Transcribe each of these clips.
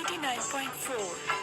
89.4।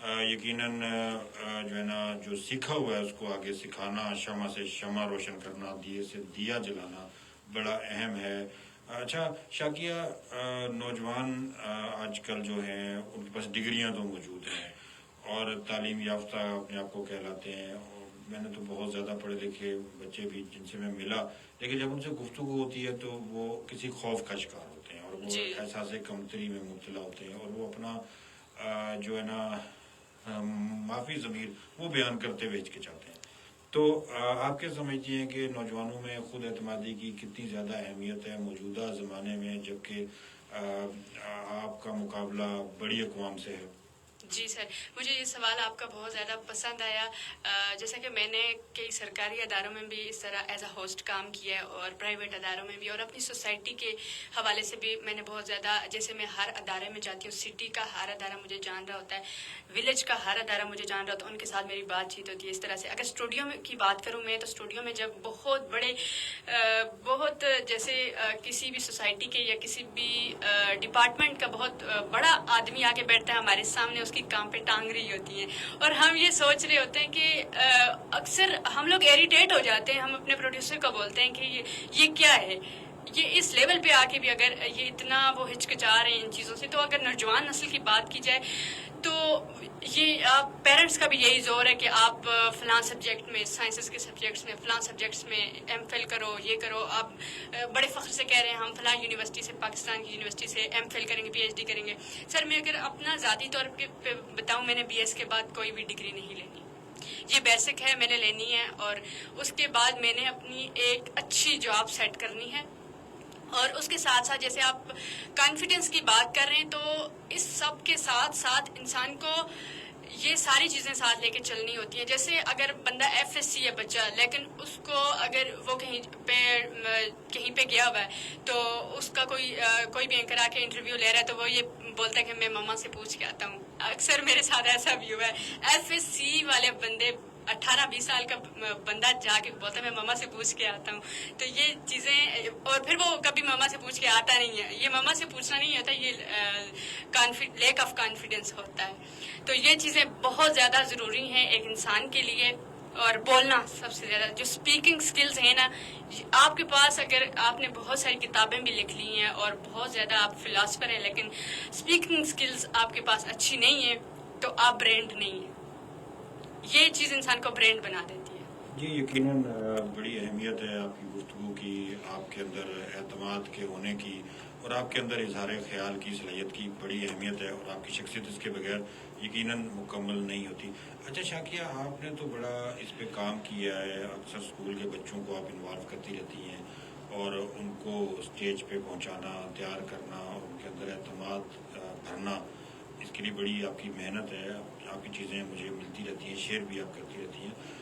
یقیناً جو ہے نا جو سیکھا ہوا ہے اس کو آگے سکھانا، شمع سے شمع روشن کرنا، دیے سے دیا جلانا بڑا اہم ہے۔ اچھا شاکیہ، نوجوان آج کل جو ہیں ان کے پاس ڈگریاں تو موجود ہیں اور تعلیم یافتہ اپنے آپ کو کہلاتے ہیں، اور میں نے تو بہت زیادہ پڑھے لکھے بچے بھی جن سے میں ملا، لیکن جب ان سے گفتگو ہوتی ہے تو وہ کسی خوف کا شکار ہوتے ہیں اور وہ احساس کمتری میں مبتلا ہوتے ہیں، اور وہ اپنا جو ہے نا معافی ضمیر وہ بیان کرتے ہوئے ہچکچاتے ہیں۔ تو آپ کیا سمجھتی ہیں کہ نوجوانوں میں خود اعتمادی کی کتنی زیادہ اہمیت ہے موجودہ زمانے میں، جبکہ آپ کا مقابلہ بڑی اقوام سے ہے؟ جی سر، مجھے یہ سوال آپ کا بہت زیادہ پسند آیا۔ جیسا کہ میں نے کئی سرکاری اداروں میں بھی اس طرح ایز اے ہوسٹ کام کیا ہے، اور پرائیویٹ اداروں میں بھی، اور اپنی سوسائٹی کے حوالے سے بھی میں نے بہت زیادہ، جیسے میں ہر ادارے میں جاتی ہوں، سٹی کا ہر ادارہ مجھے جان رہا ہوتا ہے، ولیج کا ہر ادارہ مجھے جان رہا ہوتا ہے، ان کے ساتھ میری بات چیت ہوتی ہے اس طرح سے۔ اگر اسٹوڈیو کی بات کروں میں، تو اسٹوڈیو میں جب بہت بڑے بہت جیسے کسی بھی سوسائٹی کے یا کسی بھی ڈپارٹمنٹ کا بہت بڑا آدمی آ کے بیٹھتا ہے ہمارے سامنے، اس کی کام پہ ٹانگ رہی ہوتی ہیں، اور ہم یہ سوچ رہے ہوتے ہیں کہ اکثر ہم لوگ ایریٹیٹ ہو جاتے ہیں، ہم اپنے پروڈیوسر کو بولتے ہیں کہ یہ کیا ہے، یہ اس لیول پہ آ کے بھی اگر یہ اتنا وہ ہچکچا رہے ہیں ان چیزوں سے۔ تو اگر نوجوان نسل کی بات کی جائے تو یہ پیرنٹس کا بھی یہی زور ہے کہ آپ فلاں سبجیکٹ میں، سائنسز کے سبجیکٹس میں، فلاں سبجیکٹس میں ایم فل کرو، یہ کرو۔ آپ بڑے فخر سے کہہ رہے ہیں ہم فلاں یونیورسٹی سے، پاکستان کی یونیورسٹی سے ایم فل کریں گے، پی ایچ ڈی کریں گے۔ سر میں اگر اپنا ذاتی طور پہ بتاؤں، میں نے بی ایس کے بعد کوئی بھی ڈگری نہیں لینی، یہ بیسک ہے، میں نے لینی ہے، اور اس کے بعد میں نے اپنی ایک اچھی جاب سیٹ کرنی ہے۔ اور اس کے ساتھ ساتھ جیسے آپ کانفیڈنس کی بات کر رہے ہیں، تو اس سب کے ساتھ ساتھ انسان کو یہ ساری چیزیں ساتھ لے کے چلنی ہوتی ہیں۔ جیسے اگر بندہ ایف ایس سی ہے بچہ، لیکن اس کو اگر وہ کہیں پہ گیا ہوا ہے، تو اس کا کوئی بھی اینکر آ کے انٹرویو لے رہا ہے، تو وہ یہ بولتا ہے کہ میں ماما سے پوچھ کے آتا ہوں۔ اکثر میرے ساتھ ایسا بھی ہوا ہے، ایف ایس سی والے بندے 18-20 سال کا بندہ جا کے بولتا ہے میں ماما سے پوچھ کے آتا ہوں۔ تو یہ چیزیں، اور پھر وہ کبھی ماما سے پوچھ کے آتا نہیں ہے، یہ ماما سے پوچھنا نہیں ہوتا، یہ لیک آف کانفیڈنس ہوتا ہے۔ تو یہ چیزیں بہت زیادہ ضروری ہیں ایک انسان کے لیے، اور بولنا سب سے زیادہ، جو اسپیکنگ سکلز ہیں نا، آپ کے پاس اگر آپ نے بہت ساری کتابیں بھی لکھ لی ہیں اور بہت زیادہ آپ فلاسفر ہیں، لیکن اسپیکنگ سکلز آپ کے پاس اچھی نہیں ہیں، تو آپ برینڈ نہیں ہیں۔ یہ چیز انسان کو برینڈ بنا دیتی ہے۔ جی یقیناً بڑی اہمیت ہے آپ کی گفتگو کی، آپ کے اندر اعتماد کے ہونے کی، اور آپ کے اندر اظہار خیال کی صلاحیت کی بڑی اہمیت ہے، اور آپ کی شخصیت اس کے بغیر یقیناً مکمل نہیں ہوتی۔ اچھا شاکیہ، آپ نے تو بڑا اس پہ کام کیا ہے، اکثر اسکول کے بچوں کو آپ انوالو کرتی رہتی ہیں، اور ان کو اسٹیج پہ پہنچانا، تیار کرنا، اور ان کے اندر اعتماد بھرنا، اس کے لیے بڑی آپ کی محنت ہے، آپ کی چیزیں مجھے ملتی رہتی ہیں، شیئر بھی آپ کرتی رہتی ہیں۔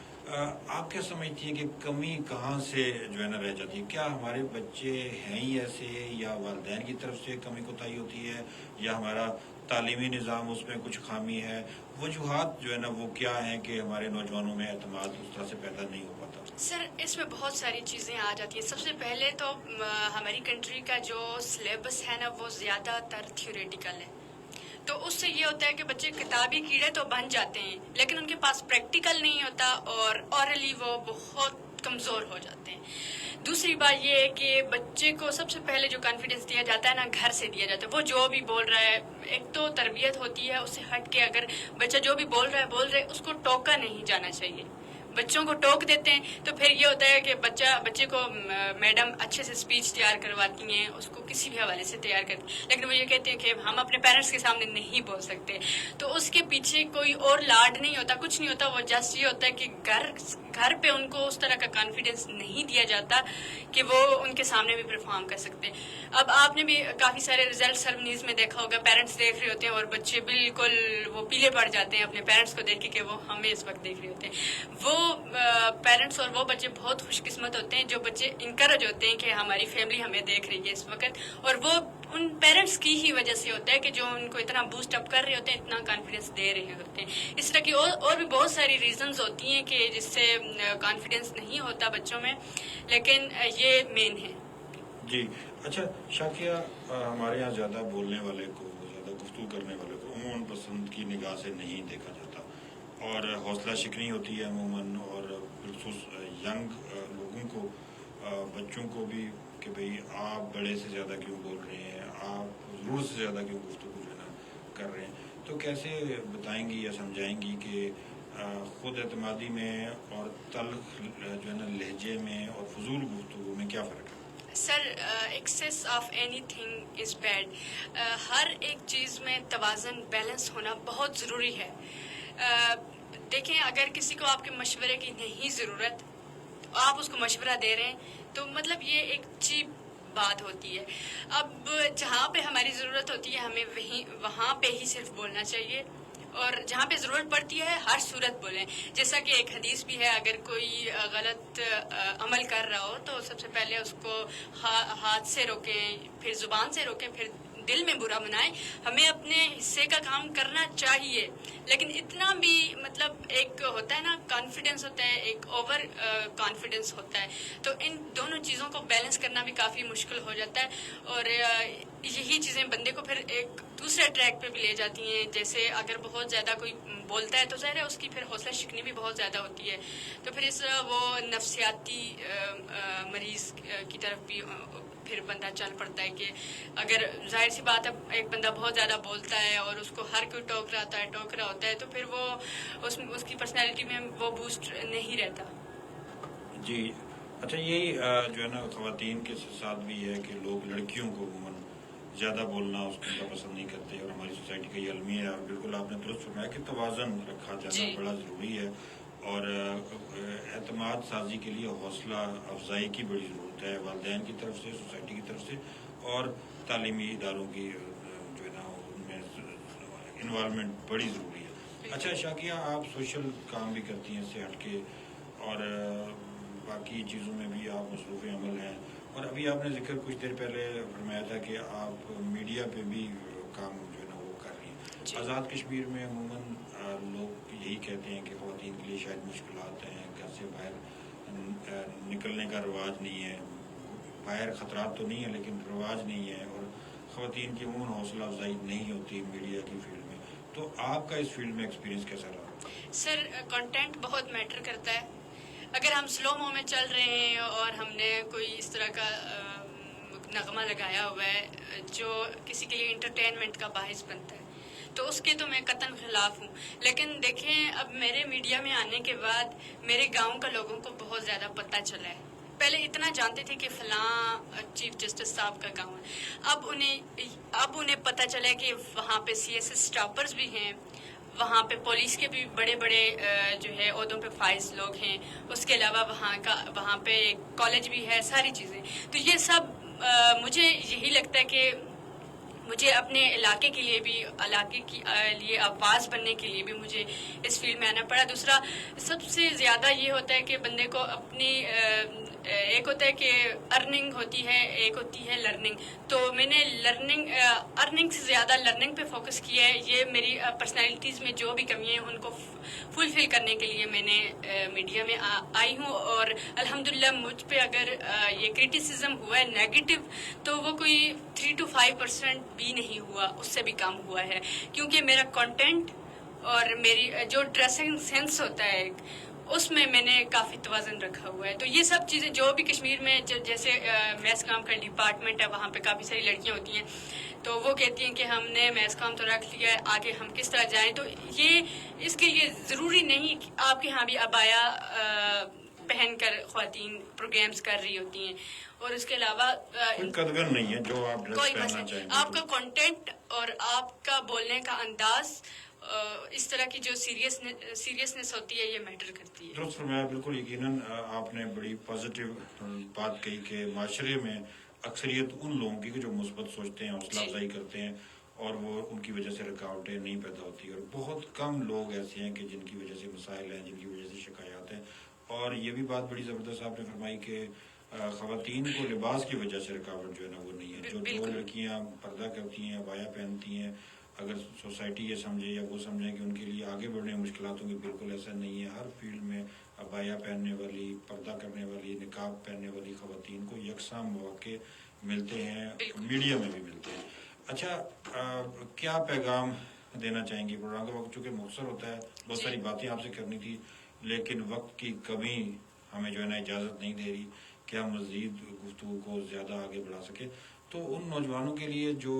آپ کیا سمجھتی ہیں کہ کمی کہاں سے جو ہے نا رہ جاتی ہے؟ کیا ہمارے بچے ہیں ہی ایسے، یا والدین کی طرف سے کمی کوتاہی ہوتی ہے، یا ہمارا تعلیمی نظام اس میں کچھ خامی ہے؟ وجوہات جو ہے نا وہ کیا ہیں کہ ہمارے نوجوانوں میں اعتماد اس طرح سے پیدا نہیں ہو پاتا؟ سر اس میں بہت ساری چیزیں آ جاتی ہیں۔ سب سے پہلے تو ہماری کنٹری کا جو سلیبس ہے نا، وہ زیادہ تر تھیوریٹیکل ہے، تو اس سے یہ ہوتا ہے کہ بچے کتابی کیڑے تو بن جاتے ہیں، لیکن ان کے پاس پریکٹیکل نہیں ہوتا، اور اورلی وہ بہت کمزور ہو جاتے ہیں۔ دوسری بات یہ ہے کہ بچے کو سب سے پہلے جو کانفیڈنس دیا جاتا ہے نا، گھر سے دیا جاتا ہے۔ وہ جو بھی بول رہا ہے، ایک تو تربیت ہوتی ہے، اس سے ہٹ کے اگر بچہ جو بھی بول رہا ہے اس کو ٹوکا نہیں جانا چاہیے۔ بچوں کو ٹوک دیتے ہیں تو پھر یہ ہوتا ہے کہ بچے کو میڈم اچھے سے اسپیچ تیار کرواتی ہیں، اس کو کسی بھی حوالے سے تیار کرتی ہیں، لیکن وہ یہ کہتے ہیں کہ ہم اپنے پیرنٹس کے سامنے نہیں بول سکتے، تو اس کے پیچھے کوئی اور لاڈ نہیں ہوتا، کچھ نہیں ہوتا، وہ جسٹ یہ ہوتا ہے کہ گھر پہ ان کو اس طرح کا کانفیڈنس نہیں دیا جاتا کہ وہ ان کے سامنے بھی پرفارم کر سکتے۔ اب آپ نے بھی کافی سارے ریزلٹ سرمنیز میں دیکھا ہوگا، پیرنٹس دیکھ رہے ہوتے ہیں اور بچے بالکل وہ پیلے پڑ جاتے ہیں اپنے پیرنٹس کو دیکھ کے کہ وہ ہمیں اس وقت دیکھ رہے ہوتے ہیں۔ وہ پیرنٹس اور وہ بچے بہت خوش قسمت ہوتے ہیں جو بچے انکریج ہوتے ہیں کہ ہماری فیملی ہمیں دیکھ رہی ہے اس وقت، اور وہ ان پیرنٹس کی ہی وجہ سے ہوتا ہے کہ جو ان کو اتنا بوسٹ اپ کر رہے ہوتے ہیں، اتنا کانفیڈنس دے رہے ہوتے ہیں۔ اس طرح کی اور بھی بہت ساری ریزنز ہوتی ہیں کہ جس سے کانفیڈنس نہیں ہوتا بچوں میں، لیکن یہ مین ہے۔ جی اچھا شاکیہ، ہمارے یہاں زیادہ بولنے والے کو زیادہ گفتگو کرنے والے کو عموماً پسند کی نگاہ سے نہیں دیکھا جاتا اور حوصلہ شکنی ہوتی ہے عموماً، اور بالخصوص ینگ لوگوں کو، بچوں کو بھی، کہ بھئی آپ بڑے سے زیادہ کیوں بول رہے ہیں، آپ ضرورت سے زیادہ کیوں گفتگو جو ہے نا کر رہے ہیں. تو کیسے بتائیں گی یا سمجھائیں گی کہ خود اعتمادی میں اور تلخ جو ہے نا لہجے میں اور فضول گفتگو میں کیا فرق ہے؟ Sir, excess of anything is bad. ہر ایک چیز میں توازن، بیلنس ہونا بہت ضروری ہے. دیکھیں، اگر کسی کو آپ کے مشورے کی نہیں ضرورت، آپ اس کو مشورہ دے رہے ہیں، تو مطلب یہ ایک چیپ بات ہوتی ہے. اب جہاں پہ ہماری ضرورت ہوتی ہے ہمیں وہاں پہ ہی صرف بولنا چاہیے، اور جہاں پہ ضرورت پڑتی ہے ہر صورت بولیں. جیسا کہ ایک حدیث بھی ہے، اگر کوئی غلط عمل کر رہا ہو تو سب سے پہلے اس کو ہاتھ سے روکیں، پھر زبان سے روکیں، پھر دل میں برا منائیں. ہمیں اپنے حصے کا کام کرنا چاہیے، لیکن اتنا بھی مطلب ایک ہوتا ہے نا، کانفیڈنس ہوتا ہے، ایک اوور کانفیڈنس ہوتا ہے. تو ان دونوں چیزوں کو بیلنس کرنا بھی کافی مشکل ہو جاتا ہے، اور یہی چیزیں بندے کو پھر ایک دوسرے ٹریک پہ بھی لے جاتی ہیں. جیسے اگر بہت زیادہ کوئی بولتا ہے تو ظاہر ہے اس کی پھر حوصلہ شکنی بھی بہت زیادہ ہوتی ہے، تو پھر وہ نفسیاتی مریض کی طرف بھی پھر بندہ چل پڑتا ہے. کہ اگر ظاہر سی بات ہے ایک بندہ بہت زیادہ بولتا ہے اور اس کو ہر کوئی ٹوک رہا ہوتا ہے، تو پھر وہ اس کی پرسنالٹی میں وہ بوسٹ نہیں رہتا. جی اچھا، یہی جو ہے نا خواتین کے ساتھ بھی ہے کہ لوگ لڑکیوں کو عموماً زیادہ بولنا اس کو پسند نہیں کرتے، اور ہماری سوسائٹی کا یہ المیہ ہے. اور بالکل آپ نے درست فرمایا کہ توازن رکھا جانا جی. بڑا ضروری ہے، اور اعتماد سازی کے لیے حوصلہ افزائی کی بڑی ضرورت ہے، والدین کی طرف سے، سوسائٹی کی طرف سے، اور تعلیمی اداروں کی جو ہے نا ان میں انوالومنٹ بڑی ضروری ہے. اچھا شاکیہ، آپ سوشل کام بھی کرتی ہیں اس سے ہٹ کے، اور باقی چیزوں میں بھی آپ مصروف عمل ہیں، اور ابھی آپ نے ذکر کچھ دیر پہلے فرمایا تھا کہ آپ میڈیا پہ بھی کام جو ہے نا وہ کر رہی ہیں. جی. آزاد کشمیر میں عموماً لوگ یہی کہتے ہیں کہ خواتین کے لیے شاید مشکلات ہیں، گھر سے باہر نکلنے کا رواج نہیں ہے، باہر خطرات تو نہیں ہے لیکن رواج نہیں ہے، اور خواتین کی عموماً حوصلہ افزائی نہیں ہوتی میڈیا کی فیلڈ میں. تو آپ کا اس فیلڈ میں ایکسپیرینس کیسا رہا؟ سر، کنٹینٹ بہت میٹر کرتا ہے. اگر ہم سلو مو میں چل رہے ہیں اور ہم نے کوئی اس طرح کا نغمہ لگایا ہوا ہے جو کسی کے لیے انٹرٹینمنٹ کا باعث بنتا ہے، تو اس کے تو میں قطعاً خلاف ہوں. لیکن دیکھیں، اب میرے میڈیا میں آنے کے بعد میرے گاؤں کا لوگوں کو بہت زیادہ پتہ چلا ہے. پہلے اتنا جانتے تھے کہ فلاں چیف جسٹس صاحب کا گاؤں ہے. اب انہیں پتہ چلا ہے کہ وہاں پہ CSS اسٹاپرز بھی ہیں، وہاں پہ پولیس کے بھی بڑے بڑے جو ہے عہدوں پہ فائز لوگ ہیں. اس کے علاوہ وہاں پہ ایک کالج بھی ہے، ساری چیزیں. تو یہ سب مجھے یہی لگتا ہے کہ مجھے اپنے علاقے کے لیے بھی، علاقے کی لیے آواز بننے کے لیے بھی مجھے اس فیلڈ میں آنا پڑا. دوسرا سب سے زیادہ یہ ہوتا ہے کہ بندے کو اپنی ایک ہوتا ہے کہ ارننگ ہوتی ہے، ایک ہوتی ہے لرننگ. تو میں نے ارننگ سے زیادہ لرننگ پہ فوکس کیا ہے. یہ میری پرسنالٹیز میں جو بھی کمی ہیں ان کو فلفل کرنے کے لیے میں نے میڈیا میں آئی ہوں. اور الحمدللہ مجھ پہ اگر یہ کرٹیسزم ہوا ہے نیگیٹو، تو وہ کوئی 3 to 5% بھی نہیں ہوا، اس سے بھی کم ہوا ہے. کیونکہ میرا کنٹینٹ اور میری جو ڈریسنگ سینس ہوتا ہے اس میں نے کافی توازن رکھا ہوا ہے. تو یہ سب چیزیں جو بھی کشمیر میں جیسے میس کام کا ڈپارٹمنٹ ہے، وہاں پہ کافی ساری لڑکیاں ہوتی ہیں، تو وہ کہتی ہیں کہ ہم نے میس کام تو رکھ لیا ہے، آگے ہم کس طرح جائیں. تو اس کے لیے ضروری نہیں کہ آپ کے ہاں بھی عبایا پہن کر خواتین پروگرامز کر رہی ہوتی ہیں. اور اس کے علاوہ کوئی قدغن نہیں ہے جو آپ ڈریس کوئی پہننا مسئلہ، چاہیں. آپ کا کنٹینٹ اور آپ کا بولنے کا انداز، اس طرح کی جو سیریسنس ہوتی ہے، یہ میٹر کرتی ہے. درست فرمایا. بالکل یقیناً آپ نے بڑی پازیٹیو بات کہی کہ معاشرے میں اکثریت ان لوگوں کی جو مثبت سوچتے ہیں، حوصلہ افزائی کرتے ہیں، اور وہ ان کی وجہ سے رکاوٹیں نہیں پیدا ہوتی. اور بہت کم لوگ ایسے ہیں کہ جن کی وجہ سے مسائل ہیں، جن کی وجہ سے شکایات ہیں. اور یہ بھی بات بڑی زبردست آپ نے فرمائی کہ خواتین کو لباس کی وجہ سے رکاوٹ جو ہے نا وہ نہیں ہے. جو لڑکیاں پردہ کرتی ہیں، عبایا پہنتی ہیں، اگر سوسائٹی یہ سمجھے یا وہ سمجھیں کہ ان کے لیے آگے بڑھنے میں مشکلات ہوں گی، بالکل ایسا نہیں ہے. ہر فیلڈ میں عبایا پہننے والی، پردہ کرنے والی، نقاب پہننے والی خواتین کو یکساں مواقع ملتے ہیں، میڈیا میں بھی ملتے ہیں. اچھا کیا پیغام دینا چاہیں گے؟ پروگرام کا وقت چونکہ مختصر ہوتا ہے، بہت ساری باتیں آپ سے کرنی تھی، لیکن وقت کی کمی ہمیں جو ہے نا اجازت نہیں دے رہی کہ ہم مزید گفتگو کو زیادہ آگے بڑھا سکیں. تو ان نوجوانوں کے لیے جو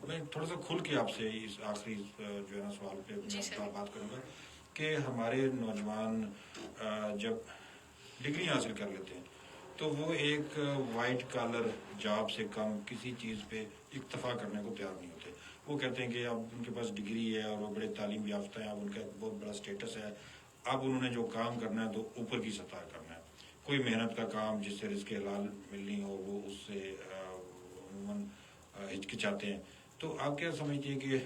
میں تھوڑا سا کھل کے آپ سے اس آخری جو ہے نا سوال پہ بات کروں گا کہ ہمارے نوجوان جب ڈگری حاصل کر لیتے ہیں تو وہ ایک وائٹ کالر جاب سے کم کسی چیز پہ اکتفا کرنے کو تیار نہیں ہوتے. وہ کہتے ہیں کہ اب ان کے پاس ڈگری ہے اور وہ بڑے تعلیم یافتہ ہیں، اب ان کا بہت بڑا سٹیٹس ہے، اب انہوں نے جو کام کرنا ہے تو اوپر کی سطح کرنا ہے. کوئی محنت کا کام جس سے رزق حلال ملنی ہو وہ اس سے عموماً ہچکچاتے ہیں. تو آپ کیا سمجھتے ہیں کہ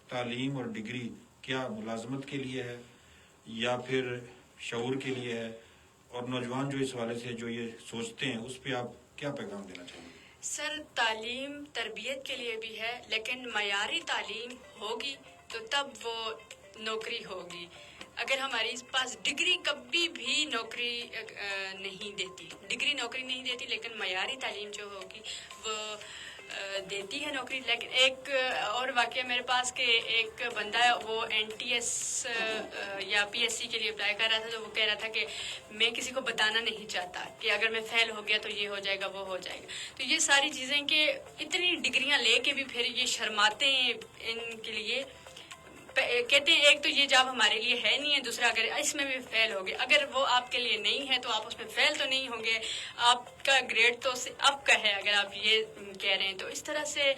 تعلیم اور ڈگری کیا ملازمت کے لیے ہے یا پھر شعور کے لیے ہے؟ اور نوجوان جو اس حوالے سے جو یہ سوچتے ہیں اس پہ آپ کیا پیغام دینا چاہیں گے؟ سر، تعلیم تربیت کے لیے بھی ہے، لیکن معیاری تعلیم ہوگی تو تب وہ نوکری ہوگی. اگر ہمارے پاس ڈگری کبھی بھی نوکری نہیں دیتی، ڈگری نوکری نہیں دیتی، لیکن معیاری تعلیم جو ہوگی وہ دیتی ہے نوکری. لیکن ایک اور واقعہ میرے پاس کہ ایک بندہ ہے، وہ NTS یا PSC کے لیے اپلائی کر رہا تھا، تو وہ کہہ رہا تھا کہ میں کسی کو بتانا نہیں چاہتا کہ اگر میں فیل ہو گیا تو یہ ہو جائے گا، وہ ہو جائے گا. تو یہ ساری چیزیں کہ اتنی ڈگریاں لے کے بھی پھر یہ شرماتے ہیں ان کے لیے. کہتے ہیں ایک تو یہ جاب ہمارے لیے ہے نہیں ہے، دوسرا اگر اس میں بھی فیل ہو گئے، اگر وہ آپ کے لیے نہیں ہے تو آپ اس میں فیل تو نہیں ہوں گے، آپ کا گریڈ تو اب کا ہے اگر آپ یہ کہہ رہے ہیں. تو اس طرح سے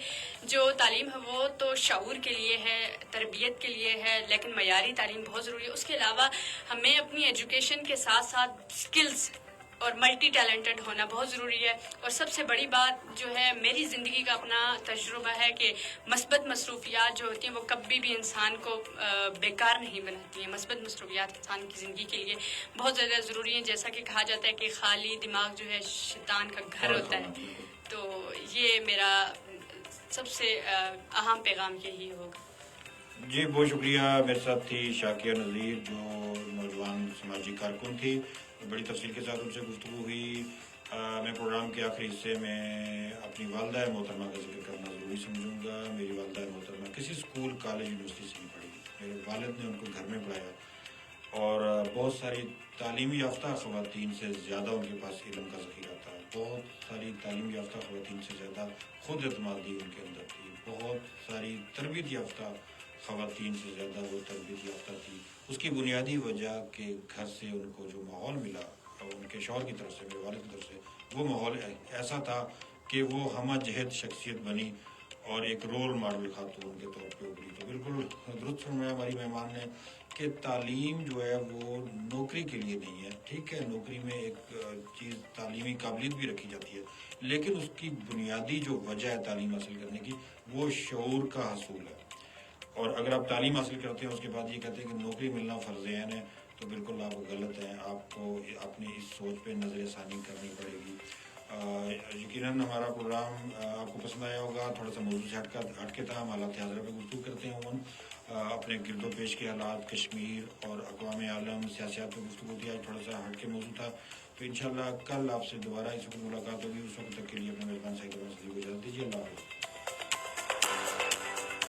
جو تعلیم ہے وہ تو شعور کے لیے ہے، تربیت کے لیے ہے، لیکن معیاری تعلیم بہت ضروری ہے. اس کے علاوہ ہمیں اپنی ایجوکیشن کے ساتھ ساتھ سکلز اور ملٹی ٹیلنٹڈ ہونا بہت ضروری ہے. اور سب سے بڑی بات جو ہے، میری زندگی کا اپنا تجربہ ہے کہ مثبت مصروفیات جو ہوتی ہیں وہ کبھی بھی انسان کو بیکار نہیں بناتی ہیں. مثبت مصروفیات انسان کی زندگی کے لیے بہت زیادہ ضروری ہیں. جیسا کہ کہا جاتا ہے کہ خالی دماغ جو ہے شیطان کا گھر ہوتا ہے. تو یہ میرا سب سے اہم پیغام یہی ہوگا. جی بہت شکریہ. میرے ساتھ تھی شاکیہ نذیر جو نوجوان سماجی کارکن تھی. بڑی تفصیل کے ساتھ ان سے گفتگو ہوئی. میں پروگرام کے آخری حصے میں اپنی والدہ محترمہ کا ذکر کرنا ضروری سمجھوں گا. میری والدہ محترمہ کسی اسکول کالج یونیورسٹی سے نہیں پڑھی، میرے والد نے ان کو گھر میں پڑھایا اور بہت ساری تعلیمی یافتہ خواتین سے زیادہ ان کے پاس علم کا ذخیرہ تھا. بہت ساری تعلیم یافتہ خواتین سے زیادہ خود اعتمادی ان کے اندر تھی. بہت ساری تربیت یافتہ خواتین سے زیادہ وہ تربیت یافتہ تھی. اس کی بنیادی وجہ کہ گھر سے ان کو جو ماحول ملا ان کے شوہر کی طرف سے، میرے والد کی طرف سے، وہ ماحول ایسا تھا کہ وہ ہمہ جہت شخصیت بنی اور ایک رول ماڈل خاتون کے طور پہ ابھری. تو بالکل درست فرمایا ہماری مہمان نے کہ تعلیم جو ہے وہ نوکری کے لیے نہیں ہے. ٹھیک ہے، نوکری میں ایک چیز تعلیمی قابلیت بھی رکھی جاتی ہے، لیکن اس کی بنیادی جو وجہ ہے تعلیم حاصل کرنے کی وہ شعور کا حصول ہے. اور اگر آپ تعلیم حاصل کرتے ہیں اس کے بعد یہ کہتے ہیں کہ نوکری ملنا فرض عین ہے تو بالکل آپ غلط ہیں. آپ کو اپنی اس سوچ پہ نظر ثانی کرنی پڑے گی. یقیناً ہمارا پروگرام آپ کو پسند آیا ہوگا. تھوڑا سا موضوع سے ہٹ کے تھا. ہم حالات حاضرہ پہ گفتگو کرتے ہیں عموماً اپنے گرد و پیش کے حالات، کشمیر اور اقوام عالم، سیاسیات پہ گفتگو تھی. آج تھوڑا سا ہٹ کے موضوع تھا. تو انشاءاللہ کل آپ سے دوبارہ اس وقت ملاقات ہوگی. اس وقت تک کے لیے اپنے میزبان صاحب کو اجازت دیجیے. اللہ حافظ.